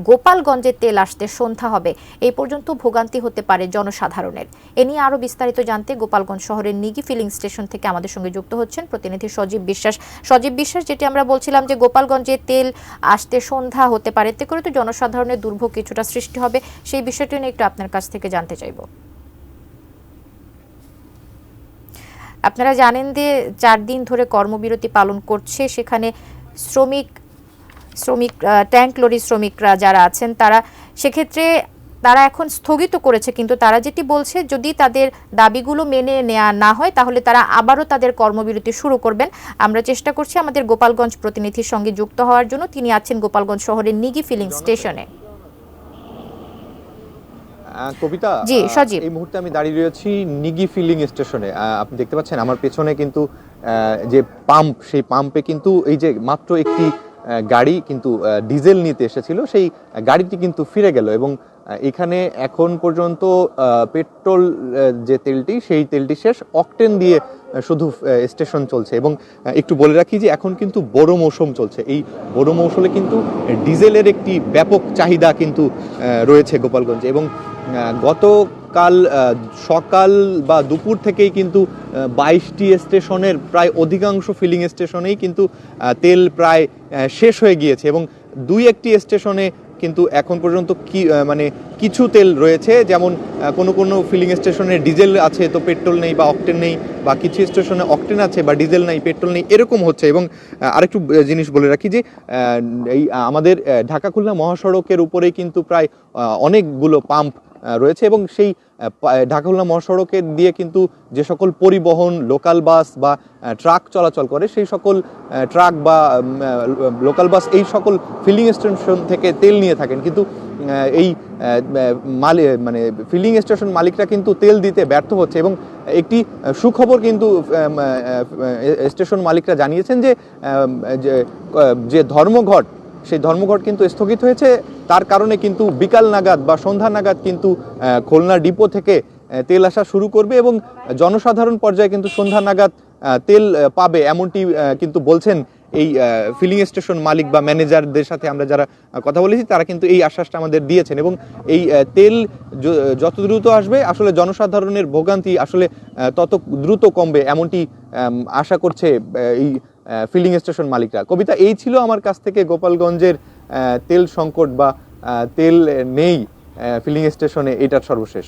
গোপালগঞ্জে তেল আসতে সন্ধ্যা হবে এই পর্যন্ত ভোগান্তি হতে পারে জনসাধারণের। এ নিয়ে আরো বিস্তারিত জানতে গোপালগঞ্জ শহরের নিগি ফিলিং স্টেশন থেকে আমাদের সঙ্গে যুক্ত হচ্ছেন প্রতিনিধি সজীব বিশ্বাস। সজীব বিশ্বাস, যেটি আমরা বলছিলাম যে গোপালগঞ্জে তেল আসতে সন্ধ্যা হতে পারে, এতে করে তো জনসাধারণের দুর্ভোগ কিছুটা সৃষ্টি হবে, সেই বিষয়টি নিয়ে একটু আপনার কাছ থেকে জানতে চাইব। আপনারা জানেন যে 4 দিন ধরে কর্মবিরতি পালন করছে সেখানে শ্রমিক ট্যাঙ্ক লরি শ্রমিকরা যারা আছেন তারা, সেক্ষেত্রে তারা এখন স্থগিত করেছে, কিন্তু তারা যেটি বলছে যদি তাদের দাবিগুলো মেনে নেওয়া না হয় তাহলে তারা আবারও তাদের কর্মবিরতি শুরু করবেন। আমরা চেষ্টা করছি আমাদের গোপালগঞ্জ প্রতিনিধির সঙ্গে যুক্ত হওয়ার জন্য, তিনি আছেন গোপালগঞ্জ শহরের নিগি ফিলিং স্টেশনে। কবিতা, জি সজীব, এই মুহূর্তে আমি দাঁড়িয়ে রয়েছি নিগি ফিলিং স্টেশনে। আপনি দেখতে পাচ্ছেন আমার পেছনে কিন্তু যে পাম্প, সেই পাম্পে কিন্তু এই যে মাত্র একটি গাড়ি কিন্তু ডিজেল নিতে এসেছিল, সেই গাড়িটি কিন্তু ফিরে গেল এবং এখানে এখন পর্যন্ত পেট্রোল যে তেলটি, সেই তেলটি শেষ, অকটেন দিয়ে শুধু স্টেশন চলছে। এবং একটু বলে রাখি যে এখন কিন্তু বড় মৌসুম চলছে, এই বড় মৌসুমে কিন্তু ডিজেলের একটি ব্যাপক চাহিদা কিন্তু রয়েছে গোপালগঞ্জে। এবং গতকাল সকাল বা দুপুর থেকেই কিন্তু 22টি স্টেশনের প্রায় অধিকাংশ ফিলিং স্টেশনেই কিন্তু তেল প্রায় শেষ হয়ে গিয়েছে এবং 2-1টি স্টেশনে কিন্তু এখন পর্যন্ত কিছু তেল রয়েছে, যেমন কোনো ফিলিং স্টেশনে ডিজেল আছে তো পেট্রোল নেই বা অকটেন নেই, বা কিছু স্টেশনে অকটেন আছে বা ডিজেল নেই পেট্রোল নেই, এরকম হচ্ছে। এবং আরেকটু জিনিস বলে রাখি যে এই আমাদের ঢাকা খুলনা মহাসড়কের উপরেই কিন্তু প্রায় অনেকগুলো পাম্প রয়েছে এবং সেই ঢাকা খুলনা মহাসড়কে দিয়ে কিন্তু যে সকল পরিবহন, লোকাল বাস বা ট্রাক চলাচল করে, সেই সকল ট্রাক বা লোকাল বাস এই সকল ফিলিং স্টেশন থেকে তেল নিয়ে থাকেন। কিন্তু এই ফিলিং স্টেশন মালিকরা কিন্তু তেল দিতে ব্যর্থ হচ্ছে। এবং একটি সুখবর কিন্তু স্টেশন মালিকরা জানিয়েছেন যে ধর্মঘট, সেই ধর্মঘট কিন্তু স্থগিত হয়েছে। তার কারণে কিন্তু বিকাল নাগাদ বা সন্ধ্যা নাগাদ কিন্তু খুলনা ডিপো থেকে তেল আসা শুরু করবে এবং জনসাধারণ পর্যায়ে কিন্তু সন্ধ্যা নাগাদ তেল পাবে, এমনটি কিন্তু বলছেন এই ফিলিং স্টেশন মালিক বা ম্যানেজারদের সাথে আমরা যারা কথা বলেছি, তারা কিন্তু এই আশ্বাসটা আমাদের দিয়েছেন। এবং এই তেল যত দ্রুত আসবে আসলে জনসাধারণের ভোগান্তি আসলে তত দ্রুত কমবে, এমনটি আশা করছে এই ফিলিং স্টেশন মালিকরা। কবিতা, এই ছিল আমার কাছ থেকে গোপালগঞ্জের তেল সংকট বা তেল নেই ফিলিং স্টেশনে, এটার সর্বশেষ।